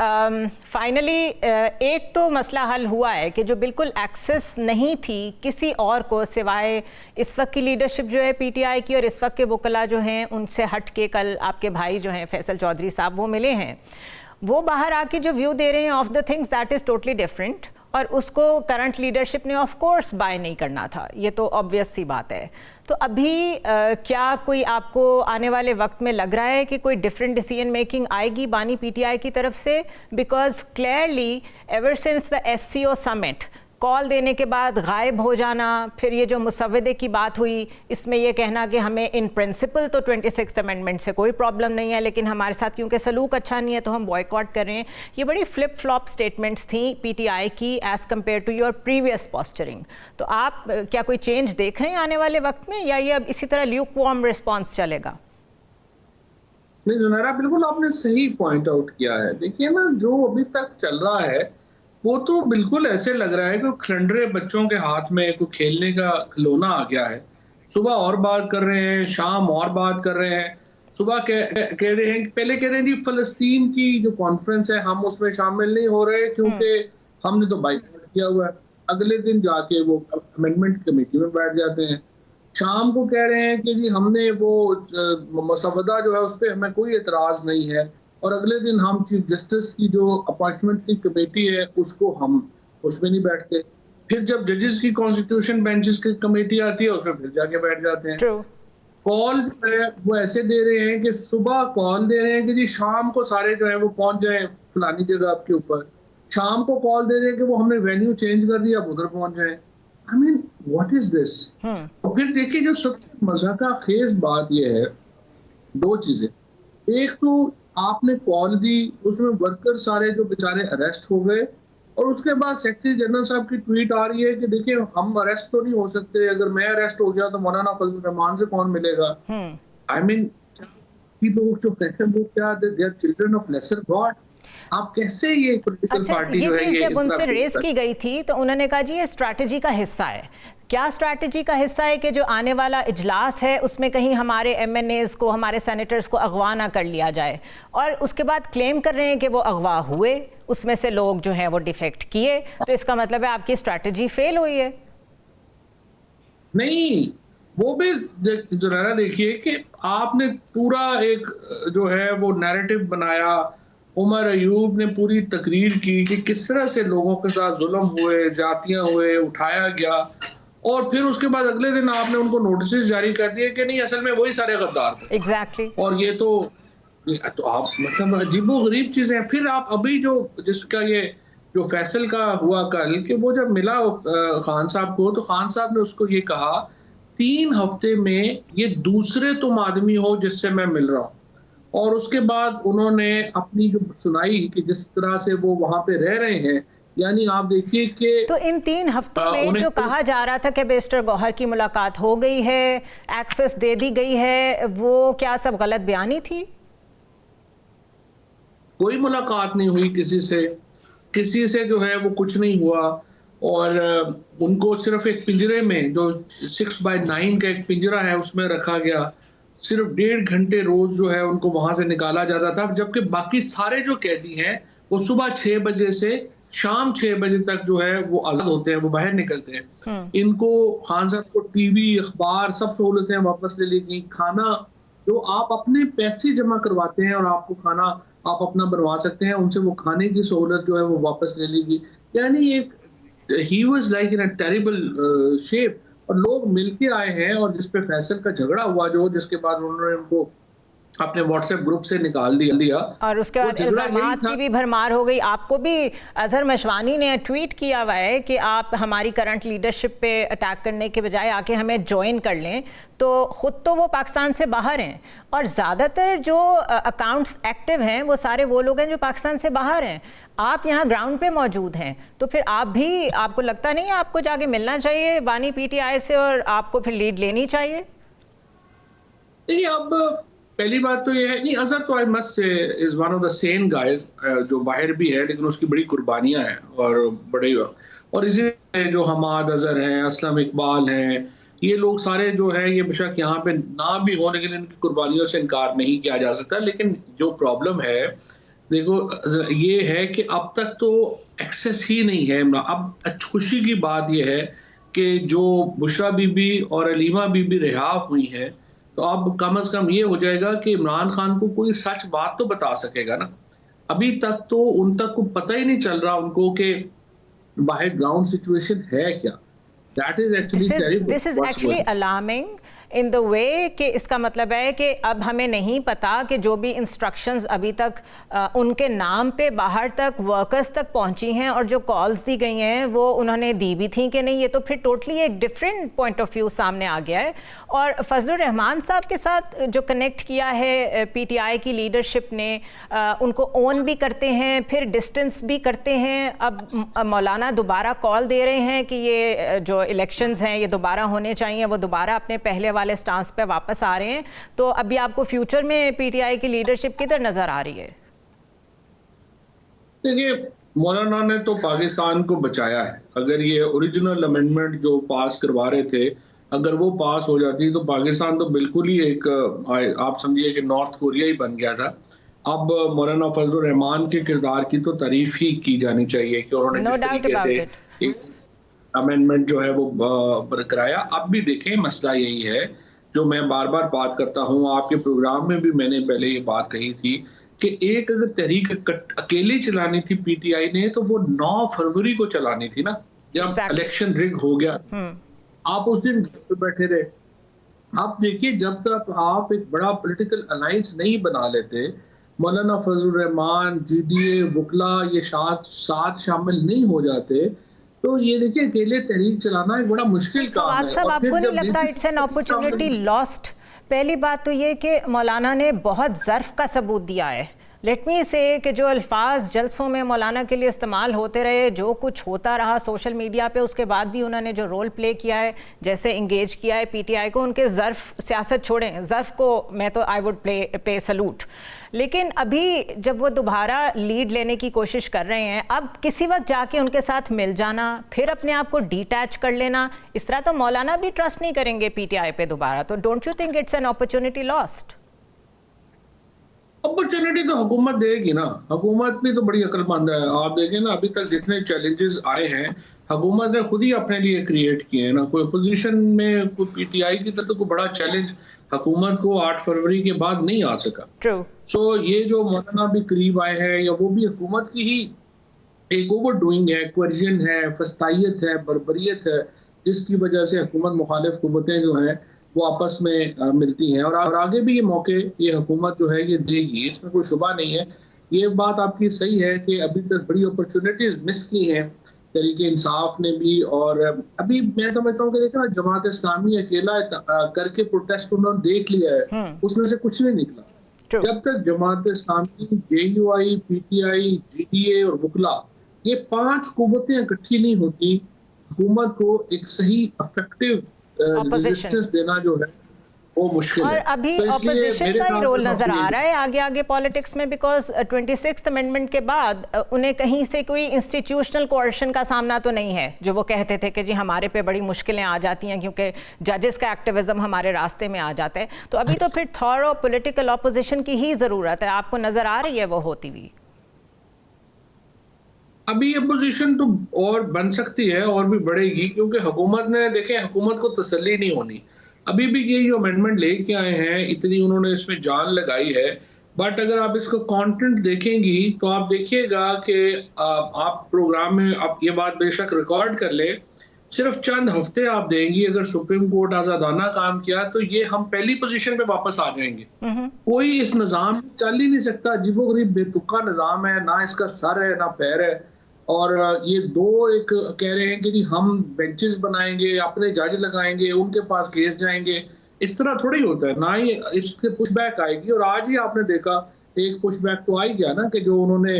Finally एक तो मसला हल हुआ है कि जो बिल्कुल एक्सेस नहीं थी किसी और को सिवाय इस वक्त की लीडरशिप जो है पीटीआई की और इस वक्त के वकला जो हैं उनसे हट के कल आपके भाई जो हैं फैसल चौधरी साहब वो मिले हैं, वो बाहर आके जो व्यू दे रहे हैं of the things that is totally different, और उसको करंट लीडरशिप ने ऑफ कोर्स बाय नहीं करना था, ये तो ऑब्वियस सी बात है। तो अभी क्या कोई आपको आने वाले वक्त में लग रहा है कि कोई डिफरेंट डिसीजन मेकिंग आएगी बानी पीटीआई की तरफ से? Because clearly ever since the SCO summit call देने के बाद गायब हो जाना, फिर ये जो मुसव्वदे की बात हुई इसमें ये कहना कि हमें इन प्रिंसिपल तो 26th अमेंडमेंट से कोई प्रॉब्लम नहीं है लेकिन हमारे साथ क्योंकि सलूक अच्छा नहीं है तो हम बॉयकॉट कर रहे हैं, ये बड़ी फ्लिप फ्लॉप स्टेटमेंट्स थी पीटीआई की as compare to your previous posturing. तो आप क्या कोई चेंज देख रहे हैं आने वाले वक्त में, या ये अब इसी तरह ल्यूकवार्म रिस्पॉन्स चलेगा? नहीं जुनैरा, बिल्कुल आपने सही पॉइंट आउट किया है। देखिए ना, जो अभी तक चल रहा है वो तो बिल्कुल ऐसे लग रहा है कि खंडरे बच्चों के हाथ में कोई खेलने का खिलौना आ गया है। सुबह और बात कर रहे हैं, शाम और बात कर रहे हैं। सुबह कह रहे हैं, पहले कह रहे हैं जी फलस्तीन की जो कॉन्फ्रेंस है हम उसमें शामिल नहीं हो रहे क्योंकि हमने तो बाइकआउट किया हुआ है। अगले दिन जाके वो अमेंडमेंट कमेटी में बैठ जाते हैं। शाम को कह रहे हैं कि जी हमने वो मसवदा जो है उस पर हमें कोई एतराज नहीं है, और अगले दिन हम चीफ जस्टिस की जो अपॉइंटमेंट की कमेटी है उसको हम उसमें नहीं बैठते। फिर जब जजेस की कॉन्स्टिट्यूशन बेंचेस की कमेटी आती है उसमें फिर जाके बैठ जाते हैं। कॉल जो है वो ऐसे दे रहे हैं कि सुबह कॉल दे रहे हैं कि जी शाम को सारे जो है वो पहुंच जाए फलानी जगह आपके ऊपर, शाम को कॉल दे रहे हैं कि वो हमने वेन्यू चेंज कर दिया, आप उधर पहुंच जाए। I mean what is this? और फिर देखिए जो सबसे मज़ाका खेज बात यह है, दो चीजें। एक तो आपने कॉल दी, उसमें वर्कर सारे जो बेचारे अरेस्ट हो गए, और उसके बाद सेक्रेटरी जनरल साहब की ट्वीट आ रही है कि देखिए हम अरेस्ट तो नहीं हो सकते, अगर मैं अरेस्ट हो गया तो मौलाना फजल रहमान से कौन मिलेगा? आई मीन लोग जो कहते हैं वो क्या they are children of lesser god. आप कैसे ये पॉलिटिकल पार्टी जो है, ये जब उनसे रेस की गई थी तो उन्होंने कहा जी ये स्ट्रैटेजी का हिस्सा है। क्या स्ट्रैटेजी का हिस्सा है कि जो आने वाला इजलास है उसमें कहीं हमारे एमएनएस को, हमारे सेनेटर्स को अगवा ना कर लिया जाए, और उसके बाद क्लेम कर रहे हैं कि वो अगवा हुए, उसमें से लोग जो हैं वो डिफेक्ट किए, तो इसका मतलब है आपकी स्ट्रैटेजी फेल हुई है? नहीं, वो भी जरा देखिए कि आपने पूरा एक जो है वो नैरेटिव बनाया। उमर अयूब ने पूरी तकरीर की कि किस तरह से लोगों के साथ जुल्म हुए, जातियां हुए, उठाया गया, और फिर उसके बाद अगले दिन आपने उनको नोटिस जारी कर दिए कि नहीं असल में वही सारे गद्दार थे। एग्जैक्टली। और ये तो आप मतलब अजीबोगरीब चीजें हैं। फिर आप अभी जो जिसका ये जो फैसल का हुआ कल कि वो जब मिला खान साहब को, तो खान साहब ने उसको ये कहा 3 हफ्ते में ये दूसरे तुम आदमी हो जिससे मैं मिल रहा हूँ। और उसके बाद उन्होंने अपनी जो सुनाई कि जिस तरह से वो वहां पे रह रहे हैं, यानी आप देखिए कि तो इन 3 हफ्तों में जो कहा जा रहा था कि बैरिस्टर गौहर की मुलाकात हो गई है, एक्सेस दे दी गई है, वो क्या सब गलत बयानी थी? कोई मुलाकात नहीं हुई किसी से जो है वो कुछ नहीं हुआ, और उनको सिर्फ एक पिंजरे में जो 6x9 का एक पिंजरा है उसमें रखा गया। सिर्फ 1.5 घंटे रोज जो है उनको वहां से निकाला जाता था, जबकि बाकी सारे जो कैदी हैं वो सुबह 6 बजे से शाम 6 बजे तक जो है वो आजाद होते हैं, वो बाहर निकलते हैं। इनको खान साहब को टीवी, अखबार, सब सहूलतें वापस ले ली गई। खाना जो आप अपने पैसे जमा करवाते हैं और आपको खाना आप अपना बनवा सकते हैं, उनसे वो खाने की सहूलत जो है वो वापस ले ली गई। यानी एक he was like in a terrible shape, और लोग मिलके आए हैं, और जिस पे फैसल का झगड़ा हुआ जो जिसके बाद उन्होंने उनको अपने व्हाट्सएप ग्रुप से निकाल दिया, और उसके बाद इल्जामात की भी भरमार हो गई। आपको भी अजहर मशवानी ने ट्वीट किया हुआ है कि आप हमारी करंट लीडरशिप पे अटैक करने के बजाय आके हमें ज्वाइन कर लें, तो ख़ुद तो वो पाकिस्तान से बाहर हैं, और ज़्यादातर जो अकाउंट्स एक्टिव हैं वो सारे वो लोग हैं जो पाकिस्तान से बाहर हैं। आप यहाँ ग्राउंड पे मौजूद हैं, तो फिर आपको लगता नहीं है आपको जाके मिलना चाहिए बानी पीटीआई से और आपको फिर लीड लेनी चाहिए? देखिए, अब पहली बात तो ये है, नहीं अजहर तो I must say is one of the Sen guys, जो बाहर भी है लेकिन उसकी बड़ी कुर्बानियां हैं, और इसी जो हमाद अजहर हैं, असलम इकबाल हैं, ये लोग सारे जो है ये बेशक यहाँ पे ना भी हो लेकिन इनकी कुर्बानियों से इनकार नहीं किया जा सकता। लेकिन जो प्रॉब्लम है देखो ये है कि अब तक तो एक्सेस ही नहीं है इमरान। अब खुशी की बात ये है कि जो बुशरा बीबी और अलीमा बीबी रिहा हुई हैं, तो अब कम से कम ये हो जाएगा कि इमरान खान को कोई सच बात तो बता सकेगा ना। अभी तक तो उन तक को पता ही नहीं चल रहा उनको कि बाहर ग्राउंड सिचुएशन है क्या। That is actually terrible. This is actually alarming in the way कि इसका मतलब है कि अब हमें नहीं पता कि जो भी इंस्ट्रक्शंस अभी तक उनके नाम पे बाहर तक वर्कर्स तक पहुंची हैं और जो कॉल्स दी गई हैं वो उन्होंने दी भी थी कि नहीं। ये तो फिर टोटली एक डिफरेंट पॉइंट ऑफ व्यू सामने आ गया है। और फजलुर रहमान साहब के साथ जो कनेक्ट किया है पीटीआई की लीडरशिप ने, उनको ओन भी करते हैं, फिर डिस्टेंस भी करते हैं। अब मौलाना दोबारा कॉल दे रहे हैं कि ये जो इलेक्शंस हैं ये दोबारा होने चाहिए, वो दोबारा अपने पहले वाले स्टांस पे वापस आ रहे हैं। तो अभी आपको फ्यूचर में पीटीआई की लीडरशिप किधर नजर आ रही है? देखिए, मौलाना ने तो पाकिस्तान को बचाया है। अगर ये ओरिजिनल अमेंडमेंट जो पास करवा रहे थे, अगर वो पास हो जाती तो पाकिस्तान तो बिल्कुल ही एक आप समझिए कि नॉर्थ कोरिया ही बन गया था। अब मौलाना फजलुर रहमान के किरदार की तो तारीफ ही की जानी चाहिए कि उन्होंने जिस तरीके से अमेंडमेंट जो है वो कराया। अब भी देखें, मसला यही है जो मैं बार बार बात करता हूँ, आपके प्रोग्राम में भी मैंने पहले ये बात कही थी कि एक अगर तहरीक अकेली चलानी थी पीटीआई ने तो वो 9 फरवरी को चलानी थी ना, जब इलेक्शन रिग हो गया। आप उस दिन बैठे रहे। आप देखिए, जब तक आप एक बड़ा पॉलिटिकल अलायंस नहीं बना लेते, मौलाना फजलुर रहमान, जीडीए, वकला ये साथ शामिल नहीं हो जाते, तो ये देखिए अकेले तहरीक चलाना एक बड़ा मुश्किल काम है। साहब, आपको नहीं लगता इट्स एन अपॉर्चुनिटी लॉस्ट? पहली बात तो ये कि मौलाना ने बहुत ज़र्फ का सबूत दिया है। लेट मी से कि जो अल्फाज जलसों में मौलाना के लिए इस्तेमाल होते रहे, जो कुछ होता रहा सोशल मीडिया पे, उसके बाद भी उन्होंने जो रोल प्ले किया है, जैसे इंगेज किया है पीटीआई को, उनके ज़र्फ, सियासत छोड़ें, ज़र्फ को मैं तो आई वुड पे सलूट। लेकिन अभी जब वो दोबारा लीड लेने की कोशिश कर रहे हैं, अब किसी वक्त जाके उनके साथ मिल जाना, फिर अपने आप को डिटैच कर लेना, इस तरह तो मौलाना भी ट्रस्ट नहीं करेंगे पीटीआई पे दोबारा। तो don't you think it's an opportunity lost? Opportunity तो हुकूमत देगी ना। हुकूमत भी तो बड़ी अक्लमंद है। आप देखें ना, अभी तक जितने चैलेंजेस आए हैं हुकूमत ने खुद ही अपने लिए क्रिएट किए हैं ना। कोई अपोजिशन में कोई पीटीआई की तरफ कोई बड़ा चैलेंज हुकूमत को 8 फरवरी के बाद नहीं आ सका। सो ये जो मौलाना भी करीब आए हैं, या वो भी हुकूमत की ही एक ओवर डूइंग है, क्वर्जन है, फस्तायत है, बर्बरियत है, जिसकी वजह से हुकूमत मुखालिफ हुकूमतें जो हैं वो आपस में मिलती हैं। और आगे भी ये मौके ये हुकूमत जो है ये देगी, इसमें कोई शुबा नहीं है। ये बात आपकी सही है कि अभी तक बड़ी अपॉर्चुनिटीज मिस की हैं तरीके इंसाफ ने भी। और अभी मैं समझता हूँ कि देखा, जमात इस्लामी अकेला करके प्रोटेस्ट उन्होंने देख लिया है, उसमें से कुछ नहीं निकला। जब तक Jamaat Islami, JUI, PTI, GDA और वकला ये 5 कुव्वतें इकट्ठी नहीं होती, हुकूमत को एक सही इफेक्टिव रेजिस्टेंस देना जो है वो मुश्किल है। और अभी ऑपोजिशन का ही रोल नजर आ रहा है आगे आगे पॉलिटिक्स में, बिकॉज 26th अमेंडमेंट के बाद उन्हें कहीं से कोई इंस्टीट्यूशनल कोर्शन का सामना तो नहीं है, जो वो कहते थे कि जी हमारे पे बड़ी मुश्किलें आ जाती हैं क्योंकि जजेस का एक्टिविज्म हमारे रास्ते में आ जाता है। तो अभी तो फिर थॉरो पॉलिटिकल ऑपोजिशन की ही जरूरत है। आपको नजर आ रही है वो होती हुई? अभी अपोजिशन तो और बन सकती है और भी बढ़ेगी, क्योंकि हुकूमत ने, देखें, हुकूमत को तसल्ली नहीं होनी। अभी भी ये जो अमेंडमेंट लेके आए हैं, इतनी उन्होंने इसमें जान लगाई है, बट अगर आप इसको कंटेंट देखेंगी तो आप देखिएगा कि आप प्रोग्राम में आप ये बात बेशक रिकॉर्ड कर ले, सिर्फ चंद हफ्ते आप देंगी, अगर सुप्रीम कोर्ट आजादाना काम किया तो ये हम पहली पोजीशन पे वापस आ जाएंगे। कोई इस निजाम चल ही नहीं सकता। अजीबोगरीब बेतुका निजाम है, ना इसका सर है ना पैर है। और ये दो एक कह रहे हैं कि जी हम बेंचेस बनाएंगे, अपने जज लगाएंगे, उनके पास केस जाएंगे। इस तरह थोड़ी होता है, ना ही इससे पुशबैक आएगी। और आज ही आपने देखा एक पुशबैक तो आ ही गया ना, कि जो उन्होंने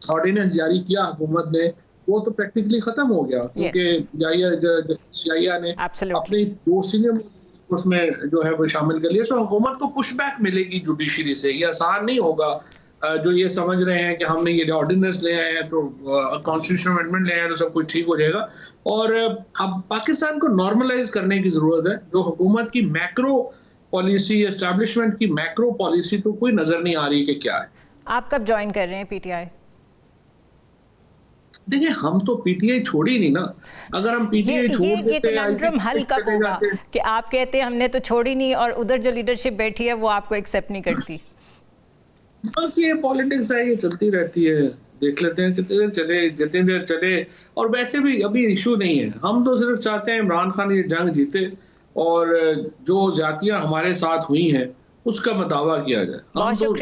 ऑर्डिनेंस जारी किया हुकूमत ने, वो तो प्रैक्टिकली खत्म हो गया, क्योंकि जाइया ने अपने 2 सीनियर उसमें जो है वो शामिल कर लिया। सो हुकूमत को पुशबैक मिलेगी जुडिशरी से। ये आसान नहीं होगा। जो ये समझ रहे हैं कि हमने ये ऑर्डिनेंस ले आए हैं तो कॉन्स्टिट्यूशनल अमेंडमेंट ले आए हैं तो सब कुछ ठीक हो जाएगा। और अब पाकिस्तान को नॉर्मलाइज करने की जरूरत है। जो हुकूमत की मैक्रो पॉलिसी, एस्टैब्लिशमेंट की मैक्रो पॉलिसी तो कोई नजर नहीं आ रही कि क्या है। आप कब ज्वाइन कर रहे हैं पीटीआई? देखिए, हम तो पीटीआई छोड़ ही नहीं ना। अगर हम पीटीआई छोड़ ये देते, कन्फ्रम हल कब चले होगा जाते, कि आप कहते हैं हमने तो छोड़ी नहीं और उधर जो लीडरशिप बैठी है वो आपको एक्सेप्ट नहीं करती? बस ये पॉलिटिक्स है, ये चलती रहती है। देख लेते हैं कितनी देर चले, जितनी देर चले। और वैसे भी अभी इशू नहीं है, हम तो सिर्फ चाहते हैं इमरान खान ये जंग जीते और जो ज्यादतियां हमारे साथ हुई हैं उसका मदावा किया जाए। हम बहुत तो